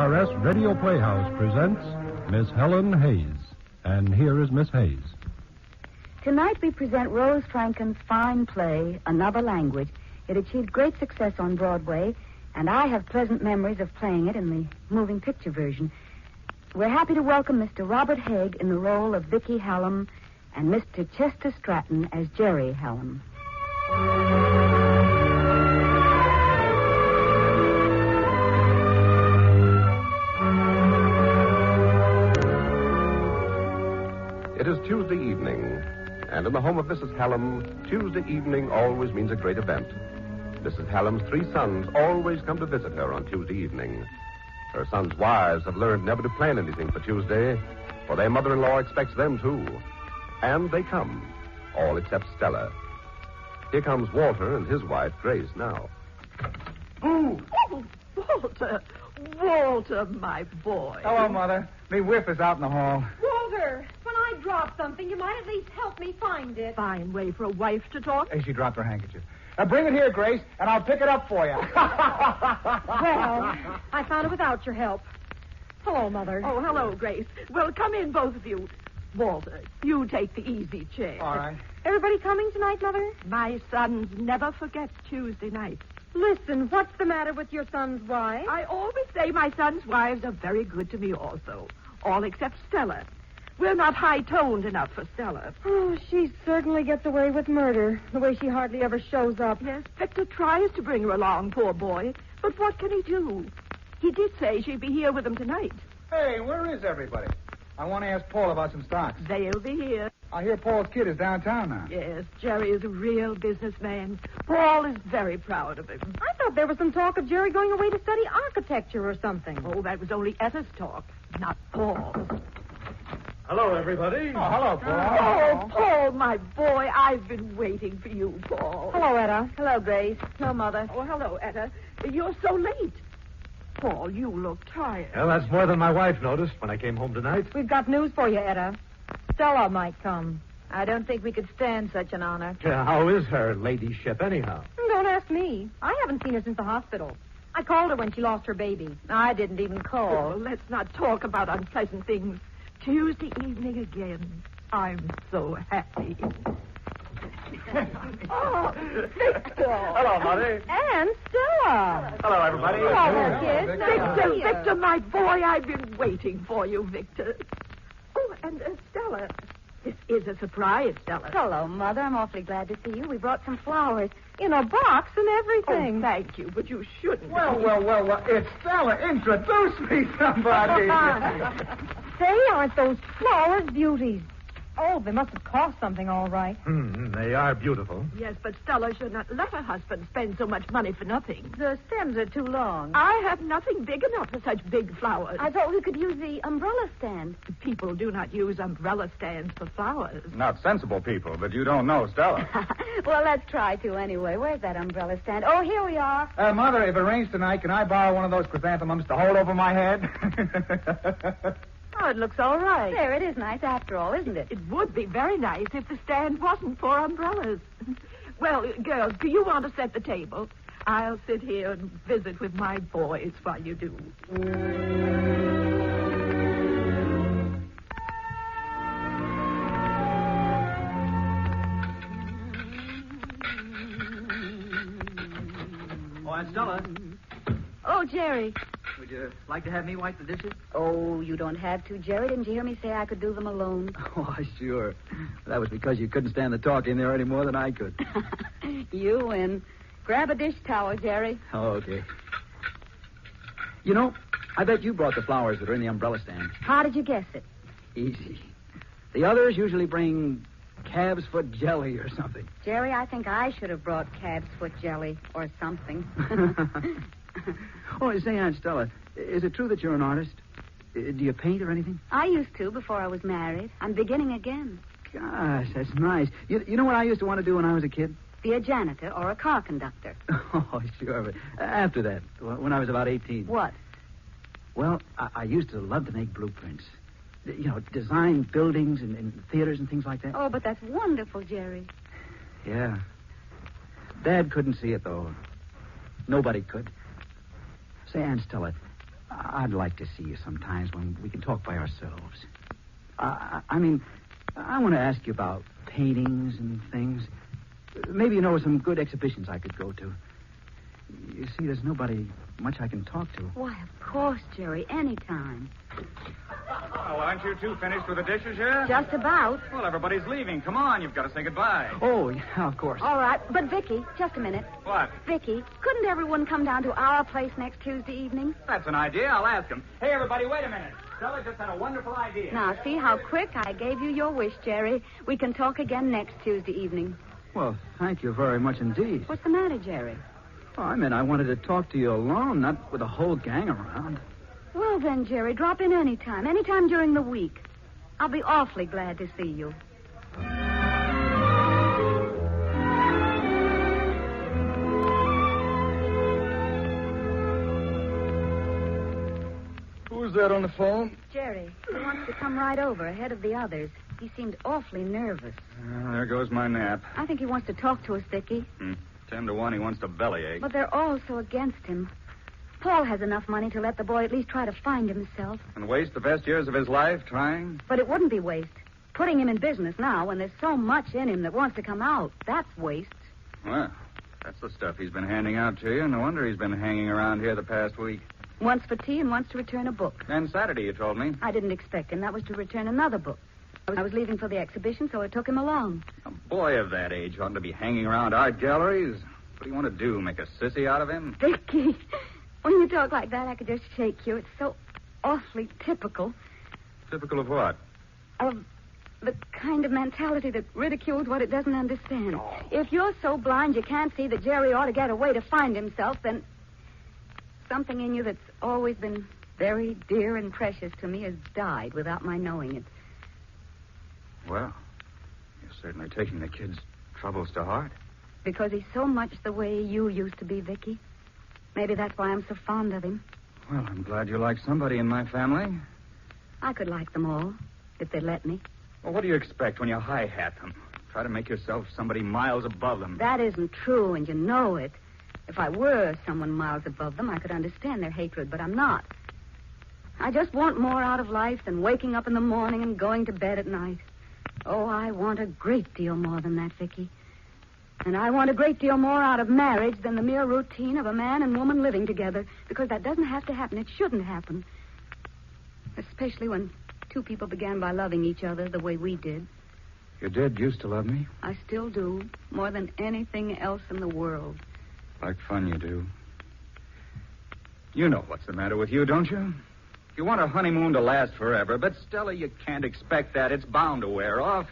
AFRS Radio Playhouse presents Miss Helen Hayes. And here is Miss Hayes. Tonight we present Rose Franken's fine play, Another Language. It achieved great success on Broadway, and I have pleasant memories of playing it in the moving picture version. We're happy to welcome Mr. Robert Haig in the role of Vicky Hallam and Mr. Chester Stratton as Jerry Hallam. It is Tuesday evening, and in the home of Mrs. Hallam, Tuesday evening always means a great event. Mrs. Hallam's 3 sons always come to visit her on Tuesday evening. Her sons' wives have learned never to plan anything for Tuesday, for their mother-in-law expects them to. And they come, all except Stella. Here comes Walter and his wife, Grace, now. Ooh. Oh, Walter, my boy. Hello, Mother. Me whip is out in the hall. Walter, when I drop something, you might at least help me find it. Fine way for a wife to talk. Hey, she dropped her handkerchief. Bring it here, Grace, and I'll pick it up for you. Well, I found it without your help. Hello, Mother. Oh, hello, Grace. Well, come in, both of you. Walter, you take the easy chair. All right. Everybody coming tonight, Mother? My sons never forget Tuesday night. Listen, what's the matter with your son's wife? I always say my sons' wives are very good to me also. All except Stella. We're not high-toned enough for Stella. Oh, she certainly gets away with murder, the way she hardly ever shows up. Yes, Victor tries to bring her along, poor boy. But what can he do? He did say she'd be here with him tonight. Hey, where is everybody? I want to ask Paul about some stocks. They'll be here. I hear Paul's kid is downtown now. Yes, Jerry is a real businessman. Paul is very proud of him. I thought there was some talk of Jerry going away to study architecture or something. Oh, that was only Etta's talk, not Paul's. Hello, everybody. Oh, hello, Paul. Oh, Paul, my boy, I've been waiting for you, Paul. Hello, Etta. Hello, Grace. Hello, Mother. Oh, hello, Etta. You're so late. Paul, you look tired. Well, that's more than my wife noticed when I came home tonight. We've got news for you, Etta. Stella might come. I don't think we could stand such an honor. How is her ladyship, anyhow? Don't ask me. I haven't seen her since the hospital. I called her when she lost her baby. I didn't even Oh, call. let's not talk about unpleasant things. Tuesday evening again. I'm so happy. Oh, Victor. Hello, Mother. And Stella. Hello, everybody. Hello, kids. Victor, my boy, I've been waiting for you, Victor. Oh, and Stella. This is a surprise, Stella. Hello, Mother. I'm awfully glad to see you. We brought some flowers. In a box and everything. Oh, thank you, but you shouldn't. Well. It's Stella. Introduce me, somebody. Say, aren't those flowers beauties? Oh, they must have cost something, all right. They are beautiful. Yes, but Stella should not let her husband spend so much money for nothing. The stems are too long. I have nothing big enough for such big flowers. I thought we could use the umbrella stand. People do not use umbrella stands for flowers. Not sensible people, but you don't know Stella. Well, let's try to anyway. Where's that umbrella stand? Oh, here we are. Mother, if it rains tonight, can I borrow one of those chrysanthemums to hold over my head? Oh, it looks all right. There, it is nice after all, isn't it? It would be very nice if the stand wasn't for umbrellas. Well, girls, do you want to set the table? I'll sit here and visit with my boys while you do. Oh, Aunt Stella, Oh, Jerry. would you like to have me wipe the dishes? Oh, you don't have to, Jerry. Didn't you hear me say I could do them alone? Oh, sure. That was because you couldn't stand the talk in there any more than I could. You win. Grab a dish towel, Jerry. Oh, okay. You know, I bet you brought the flowers that are in the umbrella stand. How did you guess it? Easy. The others usually bring calf's foot jelly or something. Jerry, I think I should have brought calf's foot jelly or something. Oh, say, Aunt Stella, is it true that you're an artist? Do you paint or anything? I used to before I was married. I'm beginning again. Gosh, that's nice. You know what I used to want to do when I was a kid? Be a janitor or a car conductor. Oh, sure. But after that, when I was about 18. What? Well, I used to love to make blueprints. You know, design buildings and theaters and things like that. Oh, but that's wonderful, Jerry. Yeah. Dad couldn't see it, though. Nobody could. Say, Aunt Stella, I'd like to see you sometimes when we can talk by ourselves. I mean, I want to ask you about paintings and things. Maybe you know some good exhibitions I could go to. You see, there's nobody much I can talk to. Why, of course, Jerry, anytime. Oh, aren't you two finished with the dishes yet? Just about. Well, everybody's leaving. Come on, you've got to say goodbye. Oh, yeah, of course. All right, but Vicky, just a minute. What? Vicky, couldn't everyone come down to our place next Tuesday evening? That's an idea. I'll ask them. Hey, everybody, wait a minute. Stella just had a wonderful idea. Now, see how quick I gave you your wish, Jerry. We can talk again next Tuesday evening. Well, thank you very much indeed. What's the matter, Jerry? Oh, I meant I wanted to talk to you alone, not with a whole gang around. Well, then, Jerry, drop in anytime during the week. I'll be awfully glad to see you. Who's that on the phone? Jerry, he wants to come right over ahead of the others. He seemed awfully nervous. There goes my nap. I think he wants to talk to us, Vicky. 10 to 1, he wants to bellyache. But they're all so against him. Paul has enough money to let the boy at least try to find himself. And waste the best years of his life trying? But it wouldn't be waste. Putting him in business now when there's so much in him that wants to come out, that's waste. Well, that's the stuff he's been handing out to you. No wonder he's been hanging around here the past week. Once for tea and once to return a book. And Saturday, you told me. I didn't expect him. That was to return another book. I was leaving for the exhibition, so I took him along. A boy of that age oughtn't to be hanging around art galleries. What do you want to do, make a sissy out of him? Vicky, when you talk like that, I could just shake you. It's so awfully typical Typical of what? of the kind of mentality that ridicules what it doesn't understand. If you're so blind you can't see that Jerry ought to get away to find himself, then something in you that's always been very dear and precious to me has died without my knowing it. Well, you're certainly taking the kid's troubles to heart. Because he's so much the way you used to be, Vicky. Maybe that's why I'm so fond of him. Well, I'm glad you like somebody in my family. I could like them all, if they'd let me. Well, what do you expect when you high-hat them? Try to make yourself somebody miles above them. That isn't true, and you know it. If I were someone miles above them, I could understand their hatred, but I'm not. I just want more out of life than waking up in the morning and going to bed at night. Oh, I want a great deal more than that, Vicky. And I want a great deal more out of marriage than the mere routine of a man and woman living together, because that doesn't have to happen. It shouldn't happen. Especially when two people began by loving each other the way we did. You did used to love me. I still do, more than anything else in the world. Like fun you do. You know what's the matter with you, don't you? You want a honeymoon to last forever, but Stella, you can't expect that. It's bound to wear off.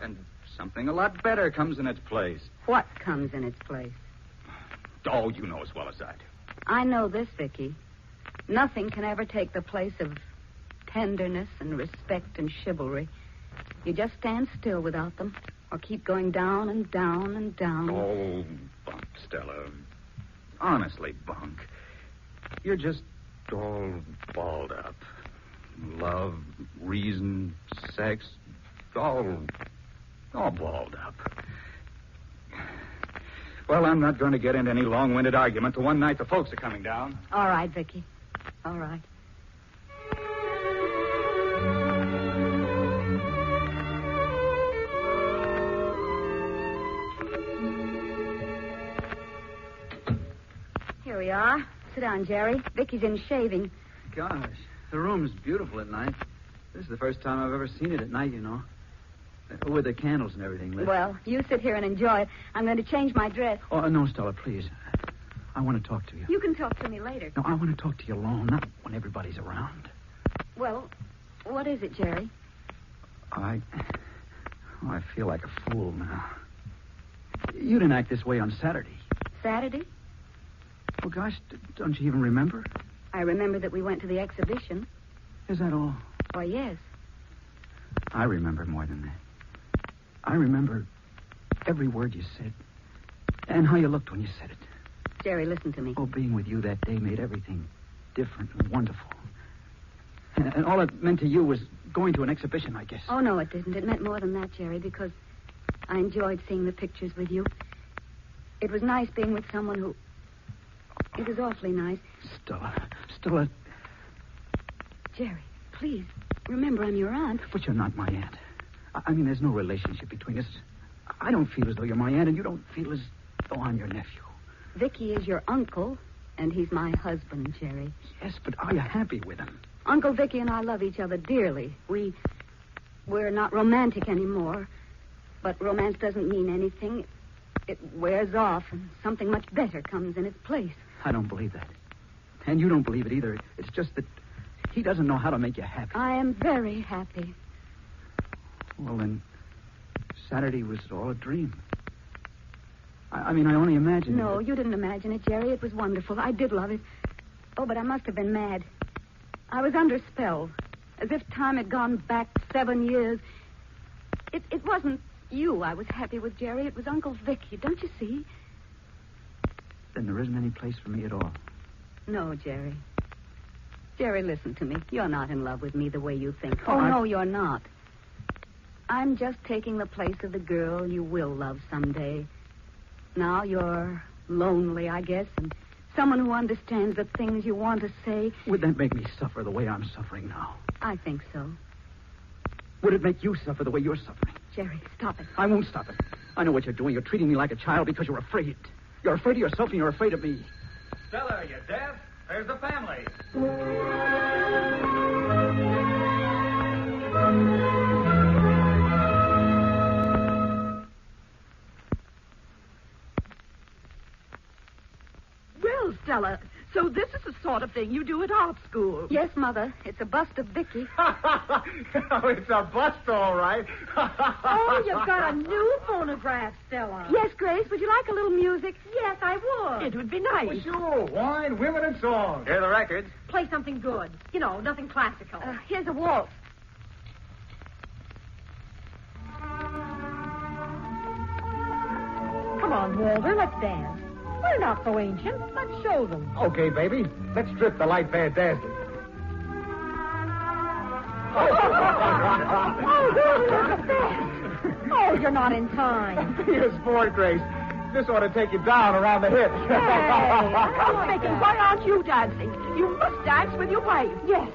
And something a lot better comes in its place. What comes in its place? Oh, you know as well as I do. I know this, Vicky. Nothing can ever take the place of tenderness and respect and chivalry. You just stand still without them, or keep going down and down and down. Oh, bunk, Stella. Honestly, bunk. You're just all balled up. Love, reason, sex, all balled up. Well, I'm not going to get into any long-winded argument. The one night the folks are coming down. All right, Vicky. All right. Here we are. Sit down, Jerry. Vicky's in shaving. Gosh, the room's beautiful at night. This is the first time I've ever seen it at night, you know. With the candles and everything lit. Well, you sit here and enjoy it. I'm going to change my dress. Oh, no, Stella, please. I want to talk to you. You can talk to me later. No, I want to talk to you alone, not when everybody's around. Well, what is it, Jerry? I feel like a fool now. You didn't act this way on Saturday. Saturday? Oh, gosh, don't you even remember? I remember that we went to the exhibition. Is that all? Why, yes. I remember more than that. I remember every word you said and how you looked when you said it. Jerry, listen to me. Oh, being with you that day made everything different and wonderful. And all it meant to you was going to an exhibition, I guess. Oh, no, it didn't. It meant more than that, Jerry, because I enjoyed seeing the pictures with you. It was nice being with someone who... It was awfully nice. Stella, Jerry, please, remember I'm your aunt. But you're not my aunt. I mean, there's no relationship between us. I don't feel as though you're my aunt, and you don't feel as though I'm your nephew. Vicky is your uncle, and he's my husband, Jerry. Yes, but are you happy with him? Uncle Vicky and I love each other dearly. We're not romantic anymore, but romance doesn't mean anything. It wears off, and something much better comes in its place. I don't believe that. And you don't believe it either. It's just that he doesn't know how to make you happy. I am very happy. Well, then, Saturday was all a dream. I mean, I only imagined No, it. you didn't imagine it, Jerry. It was wonderful. I did love it. Oh, but I must have been mad. I was under spell, as if time had gone back 7 years. It wasn't you I was happy with, Jerry. It was Uncle Vicky. Don't you see? Then there isn't any place for me at all. No, Jerry. Jerry, listen to me. You're not in love with me the way you think. Oh, no, you're not. I'm just taking the place of the girl you will love someday. Now you're lonely, I guess, and someone who understands the things you want to say. Would that make me suffer the way I'm suffering now? I think so. Would it make you suffer the way you're suffering? Jerry, stop it. I won't stop it. I know what you're doing. You're treating me like a child because you're afraid. You're afraid of yourself and you're afraid of me. Stella, you deaf? There's the family. Well, Stella, so this is the sort of thing you do at art school. Yes, Mother. It's a bust of Vicky. It's a bust, all right. Oh, you've got a new phonograph, Stella. Yes, Grace. Would you like a little music? Yes, I would. It would be nice. Sure, wine, women, and songs. Hear the records? Play something good. You know, nothing classical. Here's a waltz. Come on, Walter, let's dance. We're not so ancient. Let's show them. Okay, baby. Let's strip the light band dancing. Oh, you're not in time. You're a sport, Grace. This ought to take you down around the hips. Oh, Vicky, why aren't you dancing? You must dance with your wife. Yes.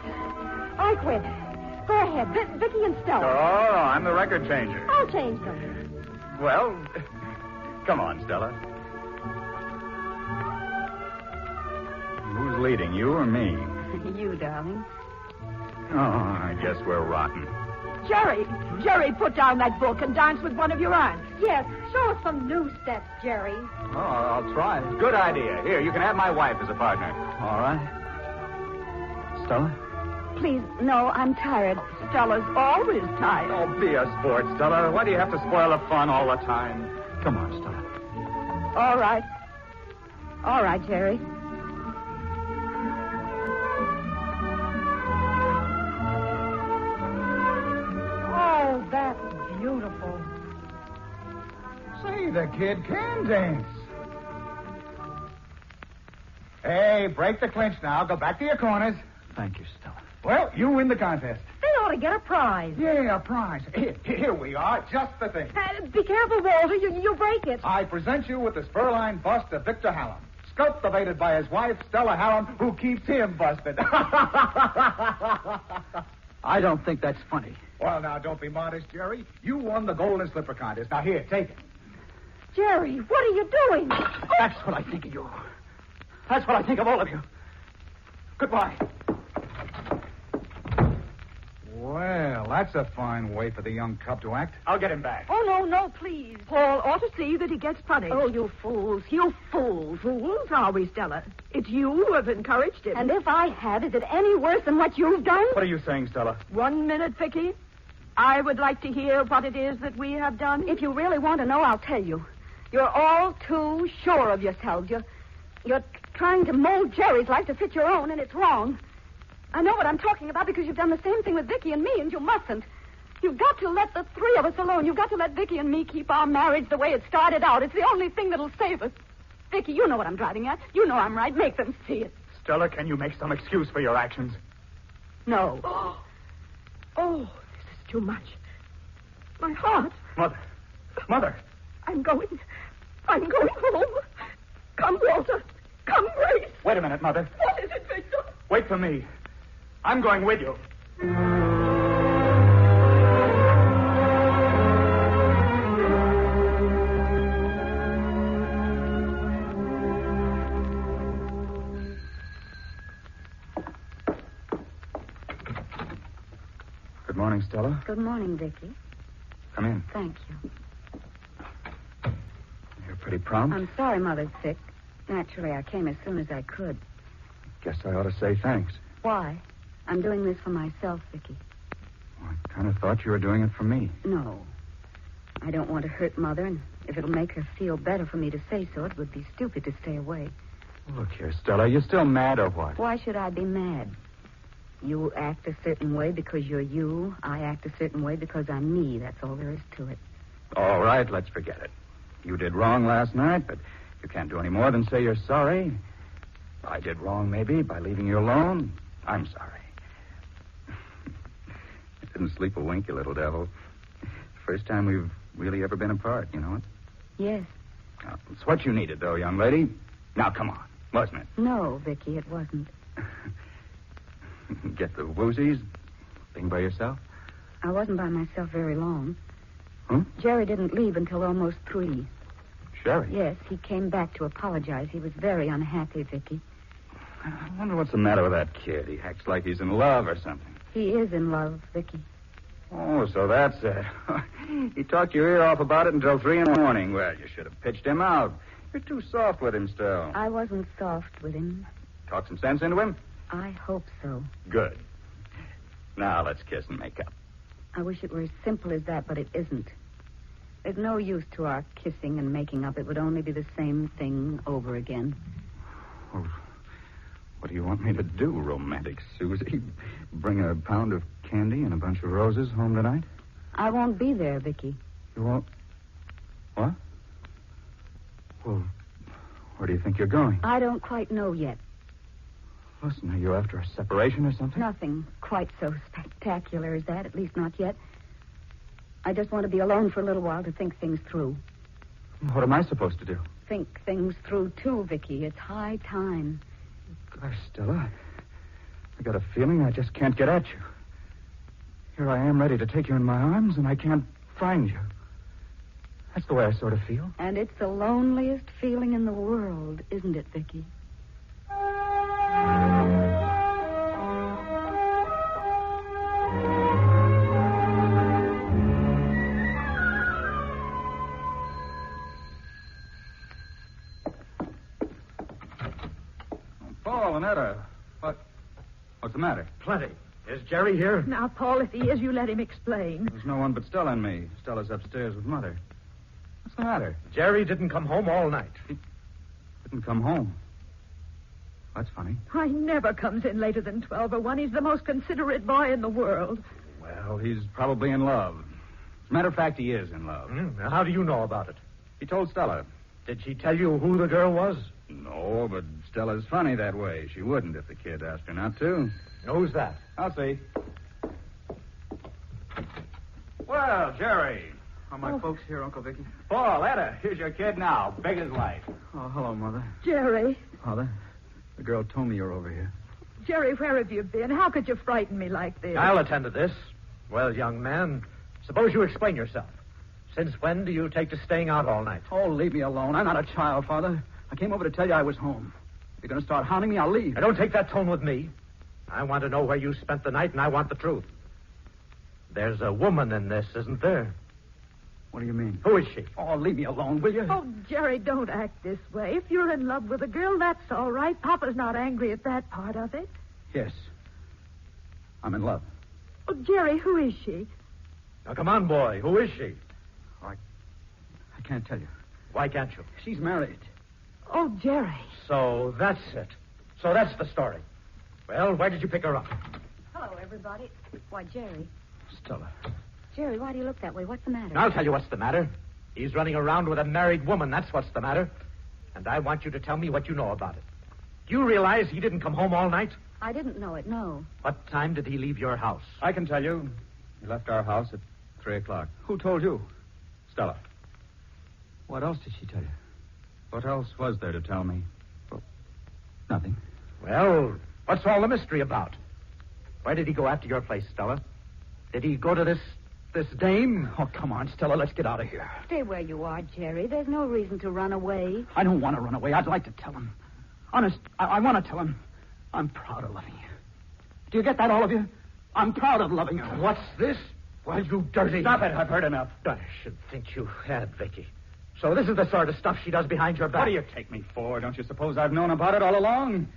I quit. Go ahead. Vicky and Stella. Oh, I'm the record changer. I'll change them. Well, come on, Stella. Who's leading, you or me? You, darling. Oh, I guess we're rotten. Jerry, put down that book and dance with one of your aunts. Yes, show us some new steps, Jerry. Oh, I'll try. Good idea. Here, you can have my wife as a partner. All right. Stella? Please, no, I'm tired. Stella's always tired. Oh, be a sport, Stella. Why do you have to spoil the fun all the time? Come on, Stella. All right. All right, Jerry. Oh, that's beautiful. Say, the kid can dance. Hey, break the clinch now. Go back to your corners. Thank you, Stella. Well, you win the contest. They ought to get a prize. Yeah, a prize. Here we are. Just the thing. Be careful, Walter. You'll break it. I present you with the spur-line bust of Victor Hallam, sculpted by his wife, Stella Hallam, who keeps him busted. I don't think that's funny. Well, now, don't be modest, Jerry. You won the Golden Slipper contest. Now, here, take it. Jerry, what are you doing? That's what I think of you. That's what I think of all of you. Goodbye. Well, that's a fine way for the young cub to act. I'll get him back. Oh, no, please. Paul ought to see that he gets punished. Oh, you fools. You fools. Fools, are we, Stella? It's you who have encouraged him. And if I had, is it any worse than what you've done? What are you saying, Stella? 1 minute, Vicky. I would like to hear what it is that we have done. If you really want to know, I'll tell you. You're all too sure of yourselves. You're trying to mold Jerry's life to fit your own, and it's wrong. I know what I'm talking about because you've done the same thing with Vicky and me, and you mustn't. You've got to let the three of us alone. You've got to let Vicky and me keep our marriage the way it started out. It's the only thing that'll save us. Vicky, you know what I'm driving at. You know I'm right. Make them see it. Stella, can you make some excuse for your actions? No. Oh, this is too much. My heart. Mother. I'm going home. Come, Walter. Come, Grace. Wait a minute, Mother. What is it, Victor? Wait for me. I'm going with you. Good morning, Stella. Good morning, Vicky. Come in. Thank you. You're pretty prompt. I'm sorry Mother's sick. Naturally, I came as soon as I could. Guess I ought to say thanks. Why? I'm doing this for myself, Vicky. Well, I kind of thought you were doing it for me. No. I don't want to hurt Mother, and if it'll make her feel better for me to say so, it would be stupid to stay away. Look here, Stella. You still mad or what? Why should I be mad? You act a certain way because you're you. I act a certain way because I'm me. That's all there is to it. All right, let's forget it. You did wrong last night, but you can't do any more than say you're sorry. I did wrong, maybe, by leaving you alone. I'm sorry. I didn't sleep a wink, you little devil. First time we've really ever been apart, you know it? Yes. It's what you needed, though, young lady. Now, come on, wasn't it? No, Vicky, it wasn't. Get the woozies? Being by yourself? I wasn't by myself very long. Huh? Jerry didn't leave until almost 3. Sherry? Yes, he came back to apologize. He was very unhappy, Vicky. I wonder what's the matter with that kid. He acts like he's in love or something. He is in love, Vicky. Oh, so that's it. He talked your ear off about it until 3 in the morning. Well, you should have pitched him out. You're too soft with him still. I wasn't soft with him. Talk some sense into him? I hope so. Good. Now let's kiss and make up. I wish it were as simple as that, but it isn't. There's no use to our kissing and making up. It would only be the same thing over again. Oh, what do you want me to do, romantic Susie? Bring a pound of candy and a bunch of roses home tonight? I won't be there, Vicky. You won't? What? Well, where do you think you're going? I don't quite know yet. Listen, are you after a separation or something? Nothing quite so spectacular as that, at least not yet. I just want to be alone for a little while to think things through. What am I supposed to do? Think things through, too, Vicky. It's high time. Gosh, Stella, I got a feeling I just can't get at you. Here I am ready to take you in my arms, and I can't find you. That's the way I sort of feel. And it's the loneliest feeling in the world, isn't it, Vicky? Paul and Etta, what's the matter? Plenty. Is Jerry here? Now, Paul, if he is, you let him explain. There's no one but Stella and me. Stella's upstairs with Mother. What's the matter? Jerry didn't come home all night. Didn't come home. That's funny. Why, he never comes in later than 12 or 1. He's the most considerate boy in the world. Well, he's probably in love. As a matter of fact, he is in love. Now, how do you know about it? He told Stella. Did she tell you who the girl was? No, but Stella's funny that way. She wouldn't if the kid asked her not to. Who's that? I'll see. Well, Jerry. Are my folks here, Uncle Vicky? Paul, Etta, here's your kid now. Big as life. Oh, hello, Mother. Jerry. Father, the girl told me you're over here. Jerry, where have you been? How could you frighten me like this? I'll attend to this. Well, young man, suppose you explain yourself. Since when do you take to staying out all night? Oh, leave me alone. I'm not a child, Father. I came over to tell you I was home. If you're going to start hounding me, I'll leave. Now, don't take that tone with me. I want to know where you spent the night, and I want the truth. There's a woman in this, isn't there? What do you mean? Who is she? Oh, leave me alone, will you? Oh, Jerry, don't act this way. If you're in love with a girl, that's all right. Papa's not angry at that part of it. Yes. I'm in love. Oh, Jerry, who is she? Now, come on, boy. Who is she? I can't tell you. Why can't you? She's married. Oh, Jerry. So that's it. So that's the story. Well, where did you pick her up? Hello, everybody. Why, Jerry. Stella. Jerry, why do you look that way? What's the matter? I'll tell you what's the matter. He's running around with a married woman. That's what's the matter. And I want you to tell me what you know about it. Do you realize he didn't come home all night? I didn't know it, no. What time did he leave your house? I can tell you. He left our house at 3 o'clock. Who told you? Stella. What else did she tell you? What else was there to tell me? Nothing. Well, what's all the mystery about? Why did he go after your place, Stella? Did he go to this dame? Oh, come on, Stella. Let's get out of here. Stay where you are, Jerry. There's no reason to run away. I don't want to run away. I'd like to tell him. Honest, I want to tell him. I'm proud of loving you. Do you get that, all of you? I'm proud of loving her. What's this? Why, you dirty... Stop it. I've heard enough. I should think you had, Vicky. So this is the sort of stuff she does behind your back. What do you take me for? Don't you suppose I've known about it all along?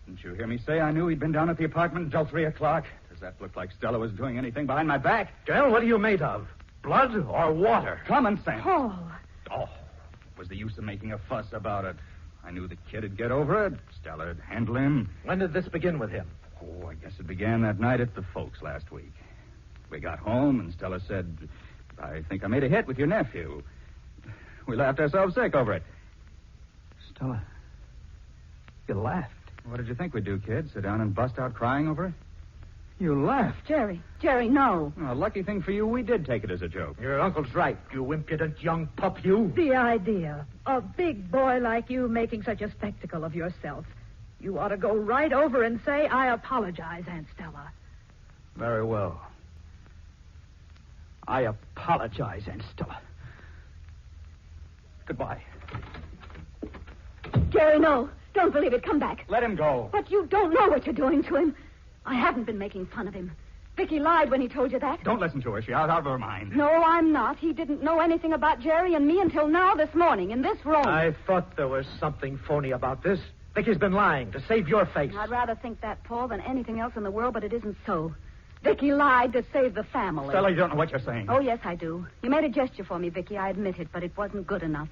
Didn't you hear me say I knew he'd been down at the apartment until 3 o'clock? Does that look like Stella was doing anything behind my back? Well, what are you made of? Blood or water? Common sense. Paul. Oh, what was the use of making a fuss about it? I knew the kid would get over it. Stella'd handle him. When did this begin with him? Oh, I guess it began that night at the folks last week. We got home, and Stella said, I think I made a hit with your nephew. We laughed ourselves sick over it. Stella, you laughed. What did you think we'd do, kid? Sit down and bust out crying over it? You laughed. Jerry, no. Well, lucky thing for you, we did take it as a joke. Your uncle's right, you impudent young pup, you. The idea. A big boy like you making such a spectacle of yourself. You ought to go right over and say, I apologize, Aunt Stella. Very well. I apologize, Aunt Stella. Goodbye. Jerry, no. Don't believe it. Come back. Let him go. But you don't know what you're doing to him. I haven't been making fun of him. Vicky lied when he told you that. Don't listen to her. She's out of her mind. No, I'm not. He didn't know anything about Jerry and me until now this morning in this room. I thought there was something phony about this. Vicky's been lying to save your face. I'd rather think that, Paul, than anything else in the world, but it isn't so. Vicky lied to save the family. Stella, you don't know what you're saying. Oh, yes, I do. You made a gesture for me, Vicky. I admit it, but it wasn't good enough.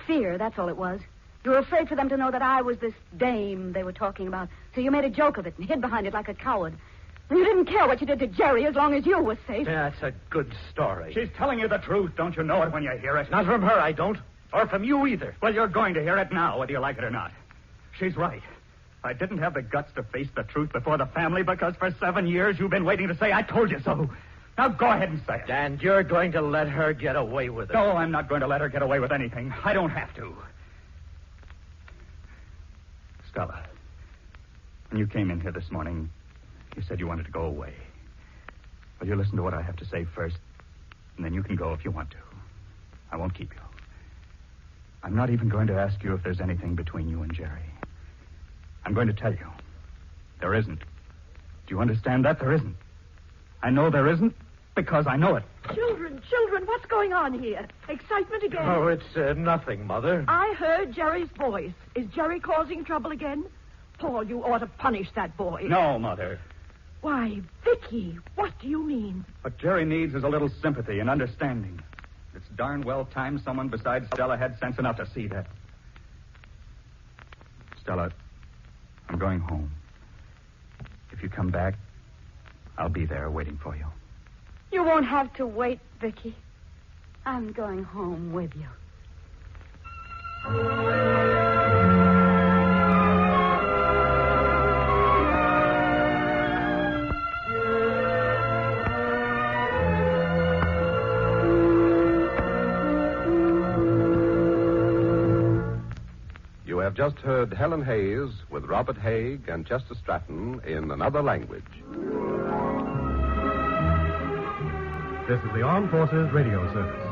Fear, that's all it was. You were afraid for them to know that I was this dame they were talking about. So you made a joke of it and hid behind it like a coward. And you didn't care what you did to Jerry as long as you were safe. Yeah, that's a good story. She's telling you the truth. Don't you know it when you hear it? Not from her, I don't. Or from you either. Well, you're going to hear it now, whether you like it or not. She's right. I didn't have the guts to face the truth before the family because for 7 years you've been waiting to say I told you so. Now go ahead and say it. And you're going to let her get away with it. No, I'm not going to let her get away with anything. I don't have to. Stella, when you came in here this morning, you said you wanted to go away. Well, you listen to what I have to say first, and then you can go if you want to. I won't keep you. I'm not even going to ask you if there's anything between you and Jerry. I'm going to tell you. There isn't. Do you understand that? There isn't. I know there isn't because I know it. Children, what's going on here? Excitement again? Oh, it's nothing, Mother. I heard Jerry's voice. Is Jerry causing trouble again? Paul, you ought to punish that boy. No, Mother. Why, Vicky, what do you mean? What Jerry needs is a little sympathy and understanding. It's darn well time someone besides Stella had sense enough to see that. Stella, I'm going home. If you come back, I'll be there waiting for you. You won't have to wait, Vicky. I'm going home with you. You have just heard Helen Hayes with Robert Haig and Chester Stratton in another language. This is the Armed Forces Radio Service.